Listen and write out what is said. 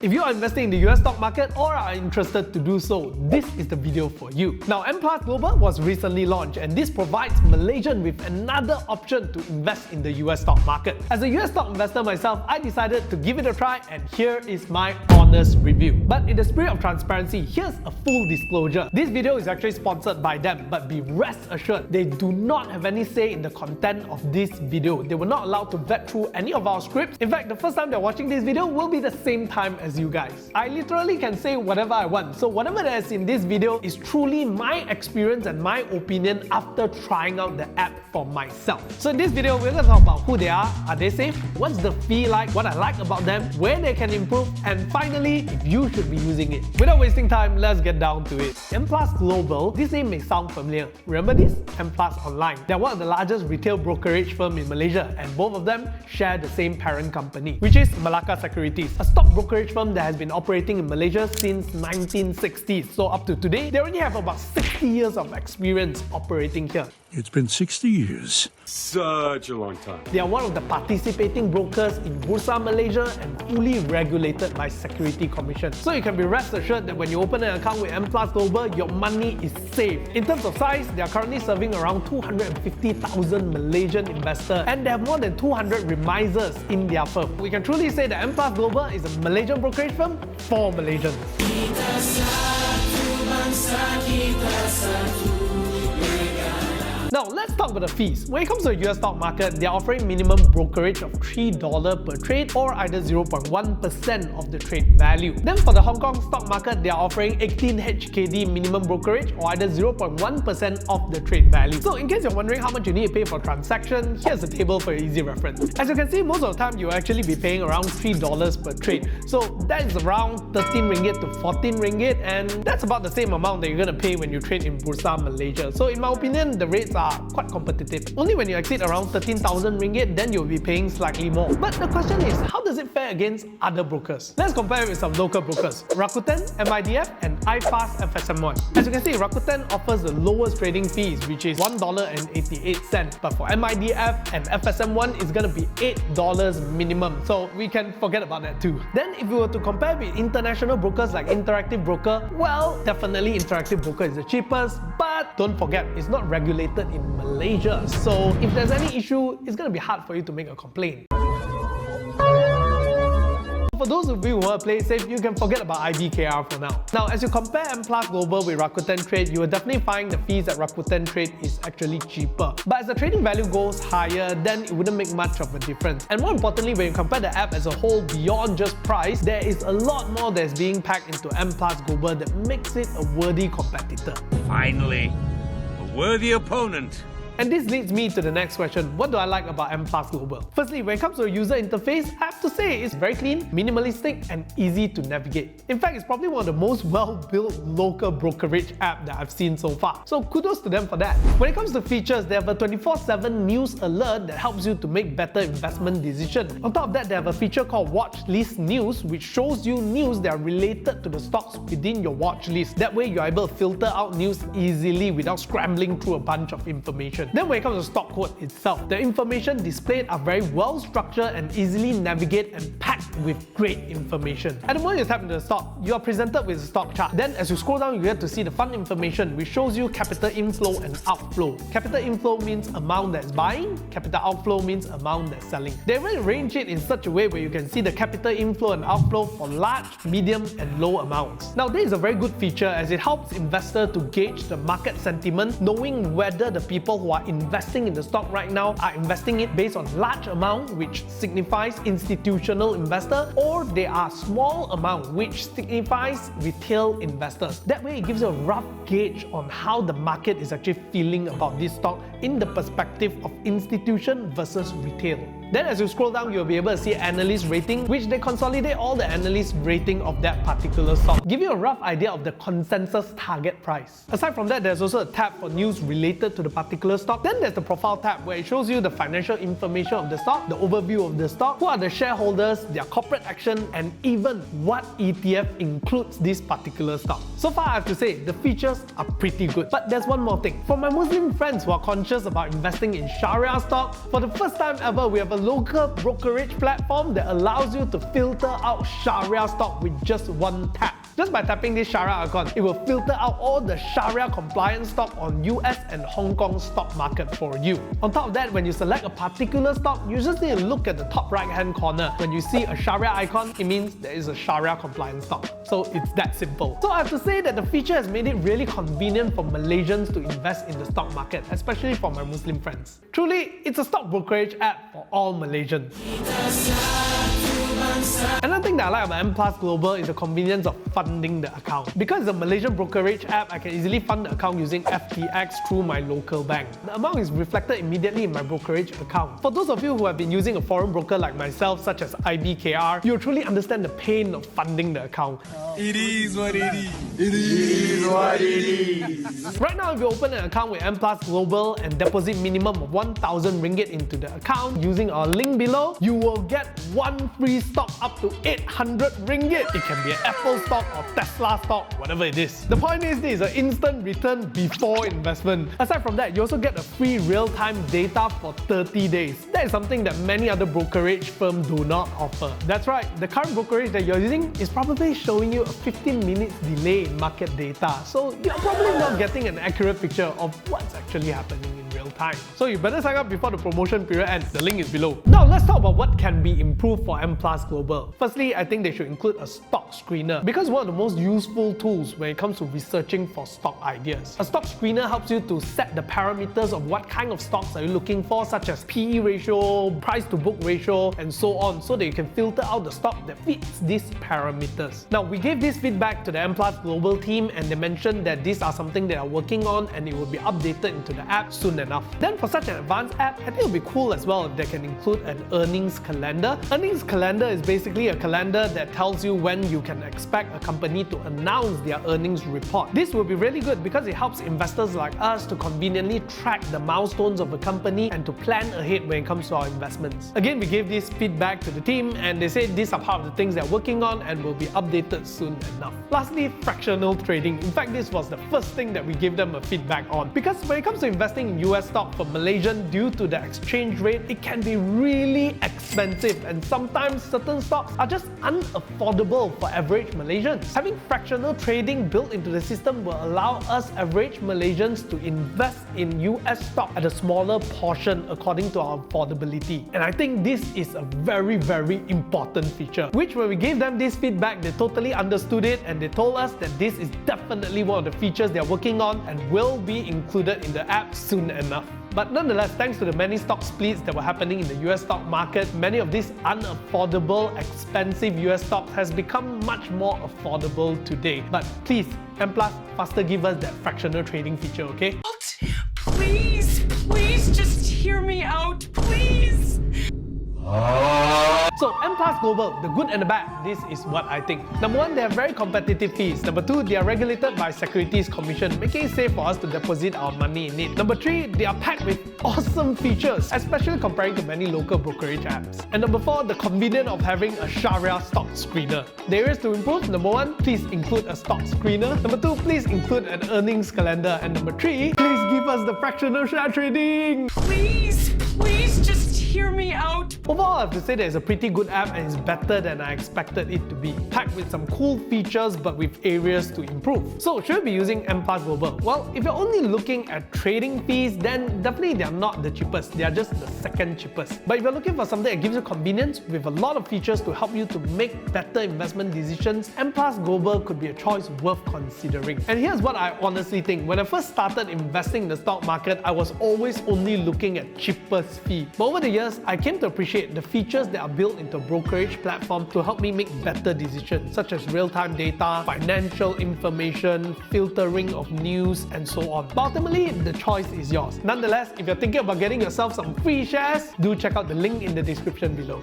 If you are investing in the US stock market or are interested to do so, this is the video for you. Now, M+ Global was recently launched and this provides Malaysians with another option to invest in the US stock market. As a US stock investor myself, I decided to give it a try and here is my honest review. But in the spirit of transparency, here's a full disclosure. This video is actually sponsored by them, but be rest assured, they do not have any say in the content of this video. They were not allowed to vet through any of our scripts. In fact, the first time they're watching this video will be the same time as you guys. I literally can say whatever I want, so whatever that is in this video is truly my experience and my opinion after trying out the app for myself. So in this video, we're going to talk about who they are they safe, what's the fee like, what I like about them, where they can improve, and finally, if you should be using it. Without wasting time, let's get down to it. M+ Global, this name may sound familiar. Remember this? M+ Online. They're one of the largest retail brokerage firms in Malaysia and both of them share the same parent company, which is Malacca Securities, a stock brokerage firm that has been operating in Malaysia since 1960s. So up to today, they already have about 60 years of experience operating here. It's been 60 years. Such a long time. They are one of the participating brokers in Bursa Malaysia and fully regulated by Security Commission. So you can be rest assured that when you open an account with M+ Global, your money is safe. In terms of size, they are currently serving around 250,000 Malaysian investors and they have more than 200 remisers in their firm. We can truly say that M+ Global is a Malaysian brokerage firm for Malaysians. Kita satu bangsa, kita satu. Now, let's talk about the fees. When it comes to the US stock market, they're offering minimum brokerage of $3 per trade or either 0.1% of the trade value. Then for the Hong Kong stock market, they're offering 18 HKD minimum brokerage or either 0.1% of the trade value. So in case you're wondering how much you need to pay for a transaction, here's a table for your easy reference. As you can see, most of the time you'll actually be paying around $3 per trade. So that is around 13 ringgit to 14 ringgit and that's about the same amount that you're going to pay when you trade in Bursa Malaysia. So in my opinion, the rates are quite competitive. Only when you exceed around 13,000 ringgit, then you'll be paying slightly more. But the question is, how does it fare against other brokers? Let's compare it with some local brokers. Rakuten, MIDF, and iFast FSM1. As you can see, Rakuten offers the lowest trading fees, which is $1.88. But for MIDF and FSM1, it's going to be $8 minimum. So we can forget about that too. Then if we were to compare with international brokers like Interactive Broker, well, definitely Interactive Broker is the cheapest, but don't forget, it's not regulated in Malaysia. So if there's any issue, it's going to be hard for you to make a complaint. For those of you who want to play it safe, you can forget about IBKR for now. Now, as you compare M+ Global with Rakuten Trade, you will definitely find the fees at Rakuten Trade is actually cheaper. But as the trading value goes higher, then it wouldn't make much of a difference. And more importantly, when you compare the app as a whole beyond just price, there is a lot more that's being packed into M+ Global that makes it a worthy competitor. Finally, a worthy opponent. And this leads me to the next question. What do I like about M+ Global? Firstly, when it comes to the user interface, I have to say it's very clean, minimalistic, and easy to navigate. In fact, it's probably one of the most well-built local brokerage app that I've seen so far. So kudos to them for that. When it comes to features, they have a 24/7 news alert that helps you to make better investment decisions. On top of that, they have a feature called Watch List News, which shows you news that are related to the stocks within your watch list. That way, you're able to filter out news easily without scrambling through a bunch of information. Then when it comes to stock quote itself, the information displayed are very well structured and easily navigate and packed with great information. At the moment you tap into the stock, you are presented with a stock chart. Then as you scroll down, you get to see the fund information, which shows you capital inflow and outflow. Capital inflow means amount that's buying, capital outflow means amount that's selling. They will arrange it in such a way where you can see the capital inflow and outflow for large, medium, and low amounts. Now this is a very good feature as it helps investors to gauge the market sentiment, knowing whether the people who are investing in the stock right now are investing it based on large amount, which signifies institutional investor, or they are small amount, which signifies retail investors. That way it gives you a rough gauge on how the market is actually feeling about this stock in the perspective of institution versus retail. Then as you scroll down, you'll be able to see analyst rating, which they consolidate all the analyst rating of that particular stock. Give you a rough idea of the consensus target price. Aside from that, there's also a tab for news related to the particular stock. Then there's the profile tab where it shows you the financial information of the stock, the overview of the stock, who are the shareholders, their corporate action, and even what ETF includes this particular stock. So far, I have to say, the features are pretty good. But there's one more thing. For my Muslim friends who are conscious about investing in Sharia stock, for the first time ever, we have a local brokerage platform that allows you to filter out Sharia stock with just one tap. Just by tapping this Sharia icon, it will filter out all the Sharia compliant stock on US and Hong Kong stock market for you. On top of that, when you select a particular stock, you just need to look at the top right hand corner. When you see a Sharia icon, it means there is a Sharia compliant stock. So it's that simple. So I have to say that the feature has made it really convenient for Malaysians to invest in the stock market, especially for my Muslim friends. Truly, it's a stock brokerage app for all Malaysians. Another thing that I like about M Plus Global is the convenience of funding the account. Because it's a Malaysian brokerage app, I can easily fund the account using FTX through my local bank. The amount is reflected immediately in my brokerage account. For those of you who have been using a foreign broker like myself, such as IBKR, you'll truly understand the pain of funding the account. It is what it is. It is what it is. Right now, if you open an account with M Plus Global and deposit minimum of 1,000 ringgit into the account using our link below, you will get one free stock up to 800 ringgit. It can be an Apple stock or Tesla stock, whatever it is. The point is, this is an instant return before investment. Aside from that, you also get a free real-time data for 30 days. That is something that many other brokerage firms do not offer. That's right, the current brokerage that you're using is probably showing you a 15 minutes delay in market data. So you're probably not getting an accurate picture of what's actually happening in real time. So you better sign up before the promotion period ends. The link is below. Now let's talk about what can be improved for M Plus Global. Firstly, I think they should include a stock screener because it's one of the most useful tools when it comes to researching for stock ideas. A stock screener helps you to set the parameters of what kind of stocks are you looking for, such as PE ratio, price to book ratio, and so on, so that you can filter out the stock that fits these parameters. Now, we gave this feedback to the M Plus Global team and they mentioned that these are something they are working on and it will be updated into the app soon enough. Then for such an advanced app, I think it would be cool as well if they can include an earnings calendar. Earnings calendar is basically a calendar that tells you when you can expect a company to announce their earnings report. This will be really good because it helps investors like us to conveniently track the milestones of a company and to plan ahead when it comes to our investments. Again, we gave this feedback to the team and they said these are part of the things they're working on and will be updated soon enough. Lastly, fractional trading. In fact, this was the first thing that we gave them a feedback on. Because when it comes to investing in US stock for Malaysian, due to the exchange rate, it can be really expensive and sometimes certain stocks are just unaffordable for average Malaysians. Having fractional trading built into the system will allow us average Malaysians to invest in US stock at a smaller portion according to our affordability. And I think this is a very, very important feature, which when we gave them this feedback, they totally understood it and they told us that this is definitely one of the features they're working on and will be included in the app soon enough. But nonetheless, thanks to the many stock splits that were happening in the US stock market, many of these unaffordable, expensive US stocks has become much more affordable today. But please, M Plus, faster give us that fractional trading feature, okay? Please, please just hear me out, please. So M Plus Global, the good and the bad, this is what I think. Number one, they have very competitive fees. Number two, they are regulated by Securities Commission, making it safe for us to deposit our money in it. Number three, they are packed with awesome features, especially comparing to many local brokerage apps. And number four, the convenience of having a Sharia stock screener. The areas to improve: number one, please include a stock screener. Number two, please include an earnings calendar. And number three, please give us the fractional share trading. Please, please just hear me out. Overall, I have to say that it's a pretty good app and it's better than I expected it to be. Packed with some cool features but with areas to improve. So should I be using M Plus Global? Well, if you're only looking at trading fees, then definitely they are not the cheapest. They are just the second cheapest. But if you're looking for something that gives you convenience with a lot of features to help you to make better investment decisions, M Plus Global could be a choice worth considering. And here's what I honestly think. When I first started investing in the stock market, I was always only looking at cheapest fee. But over the years, I came to appreciate the features that are built into a brokerage platform to help me make better decisions, such as real-time data, financial information, filtering of news, and so on. But ultimately, the choice is yours. Nonetheless, if you're thinking about getting yourself some free shares, do check out the link in the description below.